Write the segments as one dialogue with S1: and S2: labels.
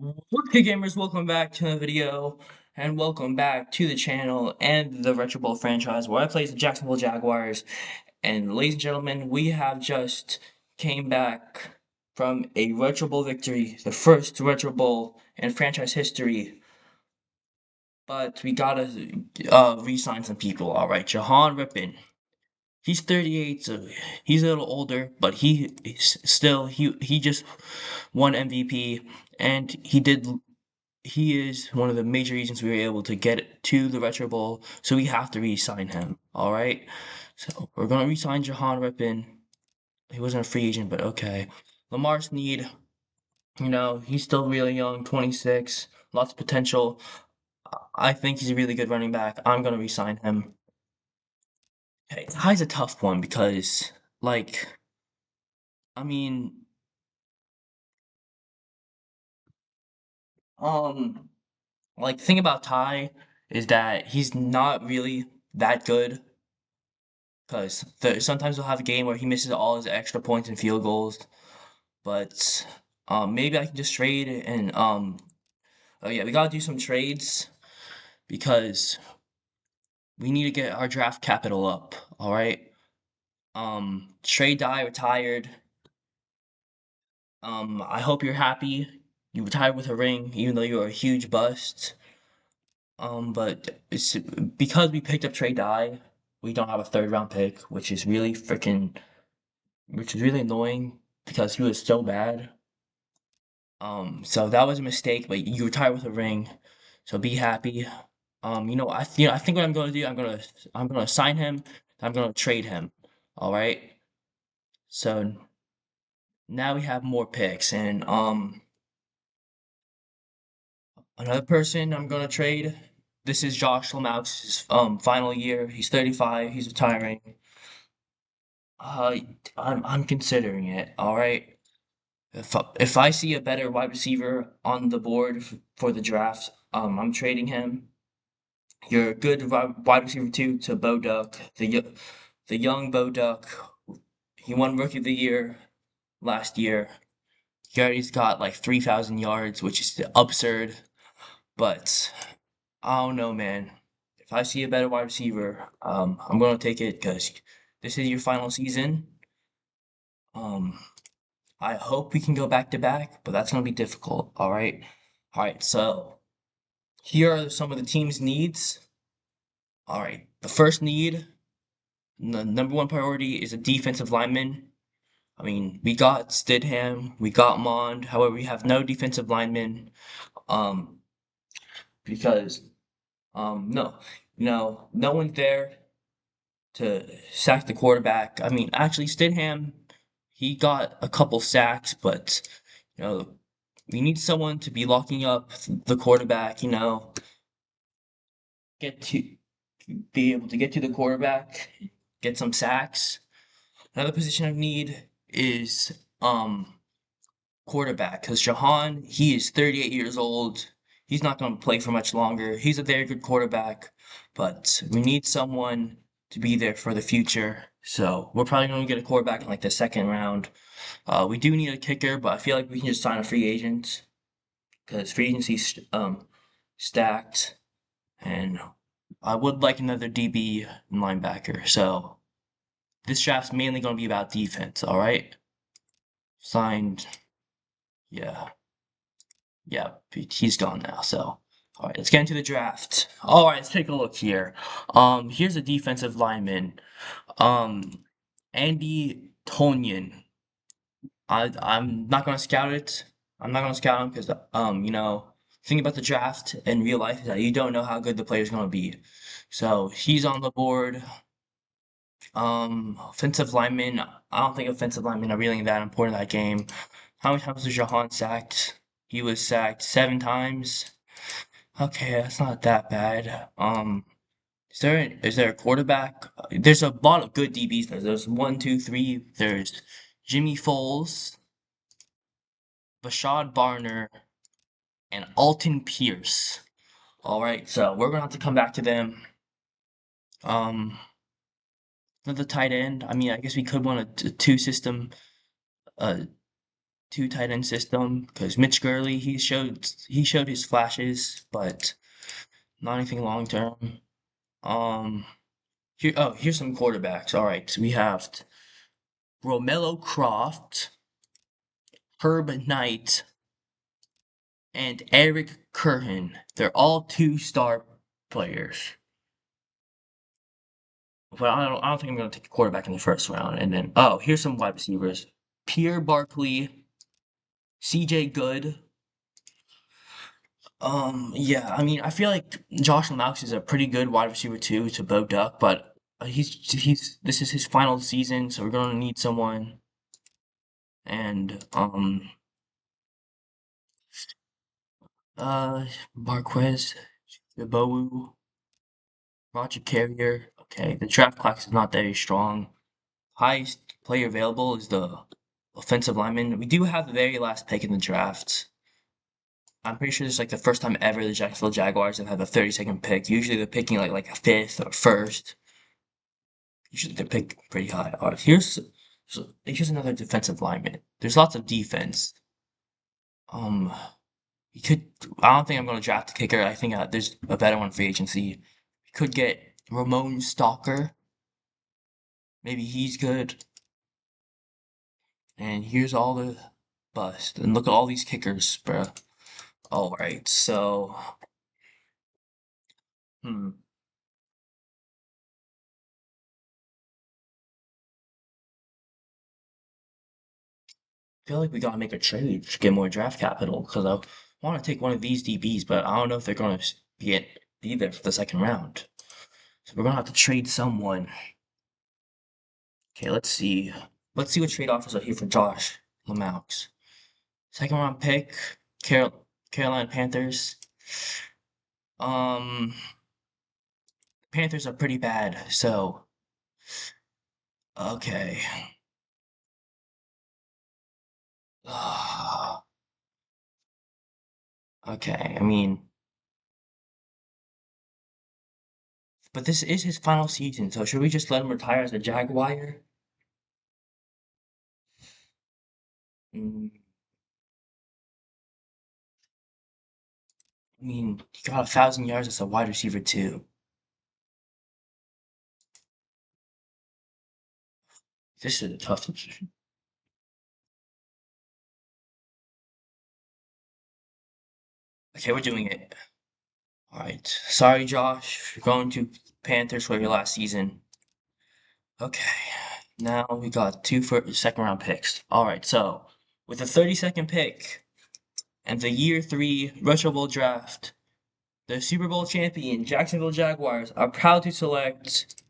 S1: Okay, gamers, welcome back to the video, and welcome back to the channel and the Retro Bowl franchise where I play the Jacksonville Jaguars. And ladies and gentlemen, we have just came back from a Retro Bowl victory, the first Retro Bowl in franchise history. But we gotta re-sign some people. All right, Jahan Rippin. He's 38, so he's a little older, but he just won MVP, and he is one of the major reasons we were able to get to the Retro Bowl, so we have to re-sign him. All right, so we're gonna re-sign Jahan Rippin. He wasn't a free agent, but okay. Lamar Sneed, he's still really young, 26, lots of potential. I think he's a really good running back. I'm gonna re-sign him. Hey, Ty's a tough one because, like, I mean, um, like, the thing about Ty is that he's not really that good. Because sometimes we'll have a game where he misses all his extra points and field goals. But maybe I can just trade and oh yeah, we gotta do some trades because we need to get our draft capital up. All right. Trade Die retired. I hope you're happy. You retired with a ring, even though you were a huge bust. But it's because we picked up Trade Die, we don't have a third round pick, which is really annoying because he was so bad. So that was a mistake, but you retire with a ring, so be happy. I think what I'm gonna do, I'm gonna sign him, I'm gonna trade him. All right. So now we have more picks, and another person I'm gonna trade. This is Josh Lamaux' final year. He's 35. He's retiring. Uh, I'm considering it. All right. If I see a better wide receiver on the board for the draft, I'm trading him. You're a good wide receiver too to Bo Duck, the young Bo Duck. He won Rookie of the Year last year. He already's got like 3,000 yards, which is absurd. But I don't know, man. If I see a better wide receiver, I'm gonna take it because this is your final season. Um, I hope we can go back to back, but that's gonna be difficult. All right. So here are some of the team's needs. All right, the first need, the number one priority is a defensive lineman. I mean, we got Stidham, we got Mond. However, we have no defensive lineman. Um, because no, no one's there to sack the quarterback. I mean, actually, Stidham, he got a couple sacks, but you know, we need someone to be locking up the quarterback. Get to be able to get to the quarterback, get some sacks. Another position of need is quarterback because Jahan, he is 38 years old. He's not going to play for much longer. He's a very good quarterback, but we need someone to be there for the future. So we're probably going to get a quarterback in like the second round. We do need a kicker, but I feel like we can just sign a free agent because free agency's stacked, and I would like another DB and linebacker. So this draft's mainly going to be about defense. All right, signed. Yeah. Yeah, he's gone now. So, all right, let's get into the draft. All right, let's take a look here. Here's a defensive lineman. Um, Andy Tonyan. I'm not gonna scout it. I'm not gonna scout him because thing about the draft in real life is that you don't know how good the player's gonna be. So he's on the board. Offensive lineman. I don't think offensive linemen are really that important in that game. How many times was Jahan sacked? He was sacked 7 times. Okay, that's not that bad. Is there a quarterback? There's a lot of good DBs there. There's one, two, three. There's Jimmy Foles, Bashad Barner, and Alton Pierce. All right, so we're gonna have to come back to them. Um, another tight end. I mean, I guess we could want a two system, uh, two tight end system because Mitch Gurley he showed his flashes, but not anything long term. Um, here's some quarterbacks. All right, so we have Romello Croft, Herb Knight, and Eric Curran. They're all two-star players. But I don't think I'm gonna take a quarterback in the first round. And then here's some wide receivers: Pierre Barkley, C.J. Good. Yeah, I mean, I feel like Josh Knox is a pretty good wide receiver too to Bo Duck, but he's this is his final season, so we're gonna need someone. And uh, Marquez, Bowu, Roger Carrier. Okay, the draft class is not very strong. Highest player available is the offensive lineman. We do have the very last pick in the draft. I'm pretty sure this is like the first time ever the Jacksonville Jaguars have had the 32nd pick. Usually they're picking like a fifth or first. Usually they're picking pretty high. All right, here's another defensive lineman. There's lots of defense. Um, you could. I don't think I'm going to draft a kicker. I think there's a better one for agency. We could get Ramon Stalker. Maybe he's good. And here's all the bust. And look at all these kickers, bro. All right, so hmm. I feel like we gotta make a trade to get more draft capital because I want to take one of these DBs, but I don't know if they're gonna be there for the second round. So we're gonna have to trade someone. Okay, let's see. Let's see what trade offers are here for Josh Lamaux. Second round pick, Carolina Panthers. Um, Panthers are pretty bad, so okay. Okay, I mean, but this is his final season, so should we just let him retire as a Jaguar? Mm, I mean, he got 1,000 yards as a wide receiver too. This is a tough decision. Okay, we're doing it. All right. Sorry, Josh. You're going to Panthers for your last season. Okay. Now we got two second round picks. All right. So with the 32nd pick and the year three Retro Bowl draft, the Super Bowl champion Jacksonville Jaguars are proud to select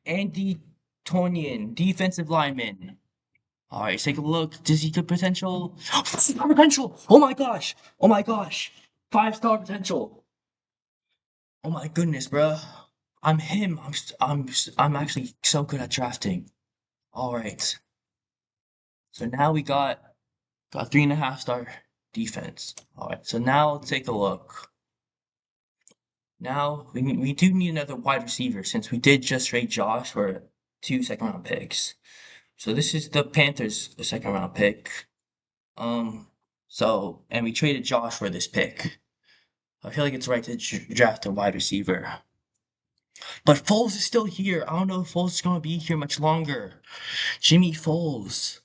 S1: Andy Tonyan, defensive lineman. All right, take a look. Does he get potential? Potential! Oh my gosh! Oh my gosh! 5-star potential! Oh my goodness, bro. I'm him. I'm actually so good at drafting. All right. So now we got 3.5-star defense. All right. So now let's take a look. Now we do need another wide receiver since we did just trade Josh for two second round picks. So this is the Panthers' second round pick. Um. And we traded Josh for this pick. I feel like it's right to draft a wide receiver. But Foles is still here. I don't know if Foles is going to be here much longer. Jimmy Foles.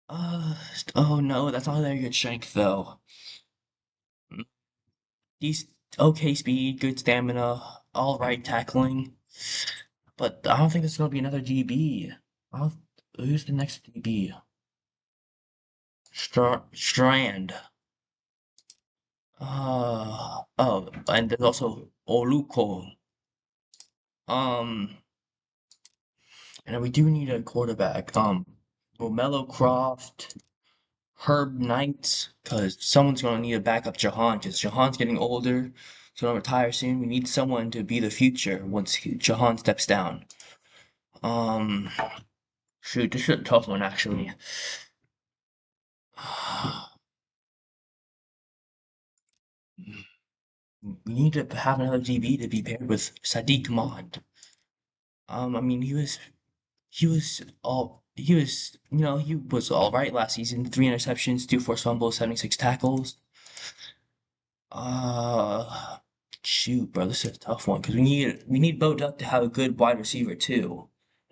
S1: Uh, oh no, that's not a very good strength though. Mm, He's okay speed, good stamina, all right tackling. But I don't think there's going to be another DB. Who's the next DB? Strand. And there's also Oluko. Um, and we do need a quarterback. Romello Croft, Herb Knight, because someone's going to need to back up Jahan, because Jahan's getting older. He's going to retire soon. We need someone to be the future once Jahan steps down. Um, Shoot, this is a tough one, actually. We need to have another DB to be paired with Sadiq Mond. I mean, he was all he was all right last season. 3 interceptions, 2 forced fumbles, 76 tackles. Uh, Shoot, bro, this is a tough one because we need Bo Duck to have a good wide receiver too.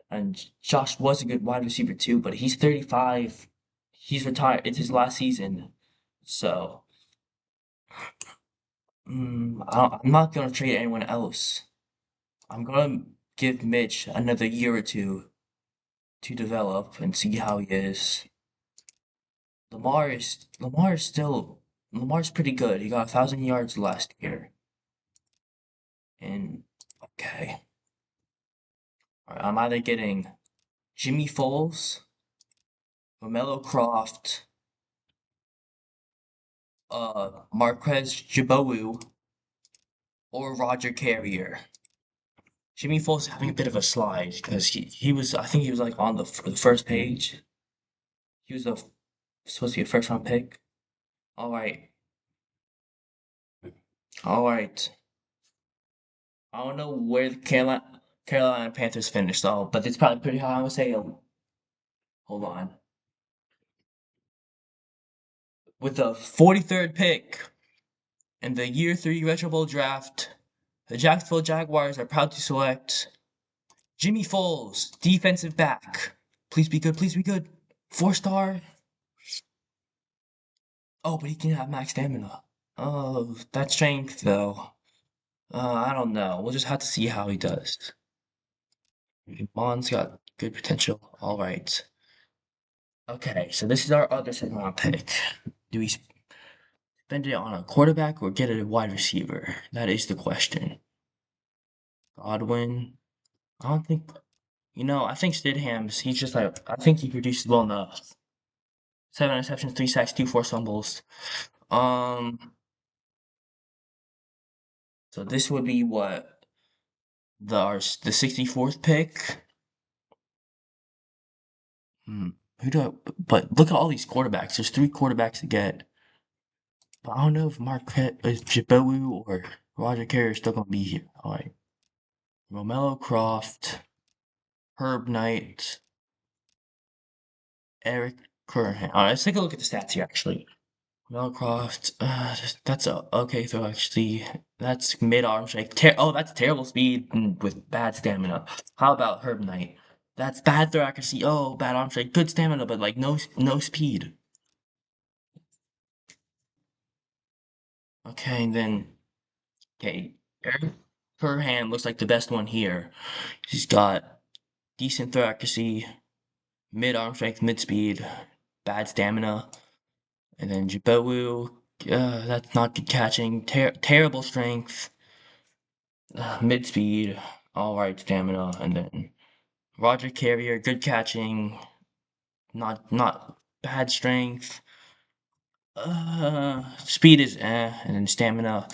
S1: And Josh was a good wide receiver too, but he's 35. He's retired. It's his last season. So, I'm not gonna trade anyone else. I'm gonna give Mitch another year or two to develop and see how he is. Lamar's pretty good. He got 1,000 yards last year. And okay, all right, I'm either getting Jimmy Foles, Romelo Croft, Marquez Jibowu, or Roger Carrier. Jimmy Foles is having a bit of a slide because he was I think he was like on the first page. He was supposed to be a first round pick. All right, all right. I don't know where the Carolina Panthers finished though, but it's probably pretty high. I'm gonna say, hold on, with the 43rd pick in the Year 3 Retro Bowl draft, the Jacksonville Jaguars are proud to select Jimmy Foles, defensive back. Please be good. Please be good. 4-star. Oh, but he can have max stamina. Oh, that strength though. I don't know. We'll just have to see how he does. Bond's got good potential. All right. Okay, so this is our other second round pick. Do we spend it on a quarterback or get a wide receiver? That is the question. Godwin. I don't think. I think Stidham's. He's just like. I think he produces well enough. 7 interceptions, 3 sacks, 2 forced fumbles. Um. So this would be what the 64th pick. Hmm. Who do I? But look at all these quarterbacks. There's 3 quarterbacks to get. But I don't know if Marquette, Jibowu, or Roger Carey are still gonna be here. All right. Romelo Croft, Herb Knight, Eric Curran. All right, let's take a look at the stats here. Actually, Romelo Croft. That's a okay throw. Actually, that's mid arm strength. That's terrible speed with bad stamina. How about Herb Knight? That's bad throw accuracy. Oh, bad arm strength. Good stamina, but like no speed. Okay, and then okay, Eric Curhan looks like the best one here. He's got decent throw accuracy, mid arm strength, mid speed, bad stamina. And then Jibowu, that's not good catching. Terrible strength, mid speed, all right stamina. And then Roger Carrier, good catching, not bad strength. Speed is and then stamina.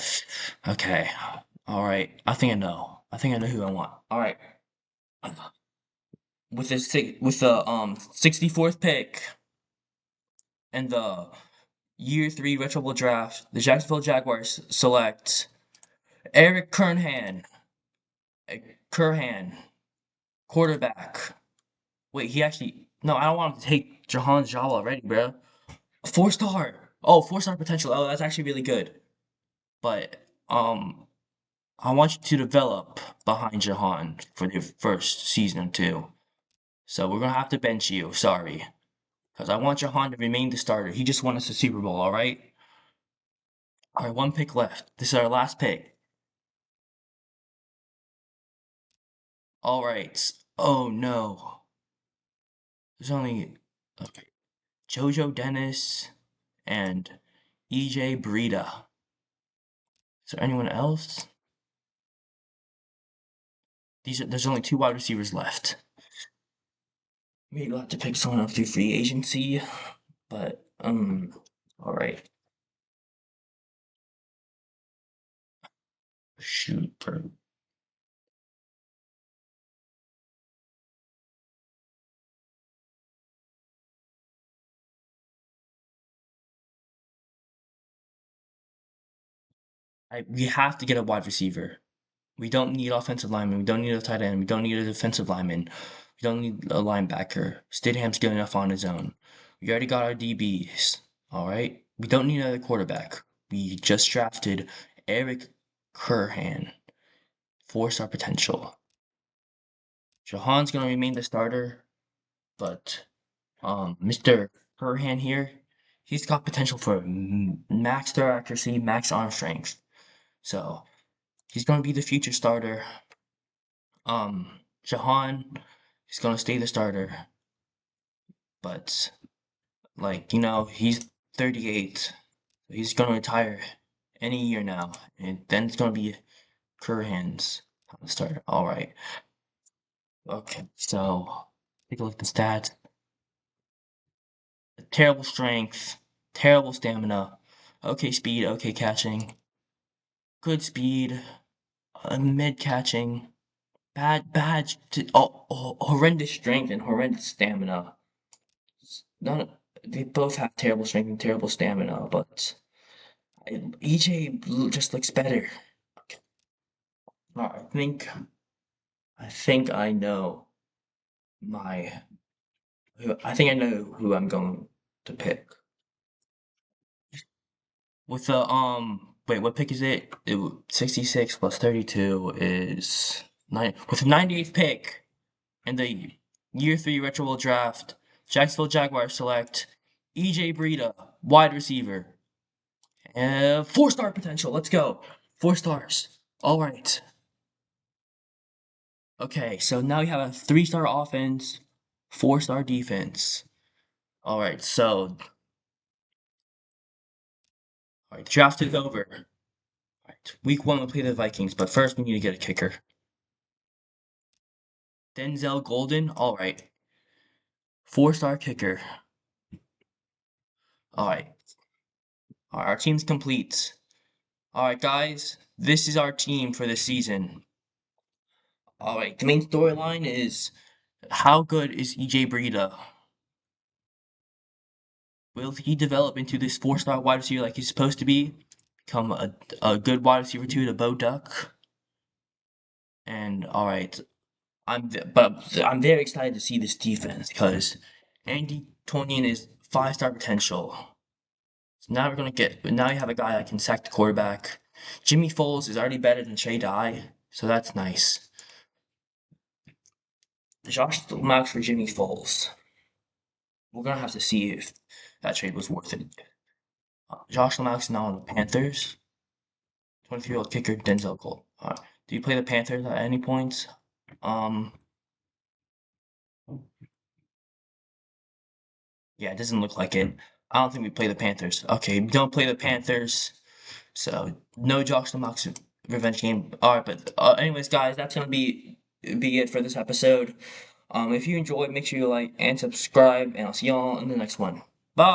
S1: Okay, all right. I think I know. I think I know who I want. All right. With the 64th pick and the Year 3 Retro Bowl draft, the Jacksonville Jaguars select Eric Curhan, quarterback. Wait, he actually no, I don't want him to take Jahan Jala already, bro. 4-star. Oh, 4-star potential. Oh, that's actually really good. But I want you to develop behind Jahan for the first season or two. So we're gonna have to bench you. Sorry, because I want Jahan to remain the starter. He just won us a Super Bowl. All right. All right, 1 pick left. This is our last pick. All right. Oh no. There's only okay. Jojo Dennis and EJ Breida. Is there anyone else? There's only 2 wide receivers left. Maybe we'll have to pick someone up through free agency, but all right. Shoot, bro. We have to get a wide receiver. We don't need offensive lineman. We don't need a tight end. We don't need a defensive lineman. We don't need a linebacker. Stidham's good enough on his own. We already got our DBs. All right. We don't need another quarterback. We just drafted Eric Curhan, 4-star potential. Jahan's gonna remain the starter, but Mr. Curhan here, he's got potential for max throw accuracy, max arm strength. So he's gonna be the future starter. Jahan is gonna stay the starter, but like he's 38. He's gonna retire any year now, and then it's gonna be Curhan's starter. All right. Okay. So take a look at the stats. Terrible strength, terrible stamina, okay speed, okay catching, good speed, mid catching, horrendous strength and horrendous stamina. None, they both have terrible strength and terrible stamina, but EJ just looks better. Okay. I think I know my. I think I know who I'm going to pick. With the wait, what pick is it? 66 plus 32 is 9. With the 98th pick in the year 3 retro Bowl draft, Jacksonville Jaguars select EJ Breida, wide receiver. 4-star potential. Let's go. 4 stars. All right. Okay, so now we have a 3-star offense, 4-star defense. All right, so all right, draft is over. All right, week 1 we'll play the Vikings, but first we need to get a kicker. Denzel Golden, all right. 4-star kicker. All right. All right, our team's complete. All right, guys, this is our team for this season. All right, the main storyline is how good is EJ Breida? Will he develop into this 4-star wide receiver like he's supposed to be? Become a good wide receiver to Bo Duck? And all right, I'm very excited to see this defense because Andy Tonian is 5-star potential. So now now you have a guy that can sack the quarterback. Jimmy Foles is already better than Trey Dye, so that's nice. Josh Max for Jimmy Foles. We're gonna have to see if that trade was worth it. Josh Max now on the Panthers. 23-year-old kicker Denzel Cole. Do you play the Panthers at any point? Yeah, it doesn't look like it. I don't think we play the Panthers. Okay, we don't play the Panthers. So no Josh Max revenge game. All right, but anyways, guys, that's gonna be it for this episode. If you enjoyed, make sure you like and subscribe, and I'll see y'all in the next one. Bye.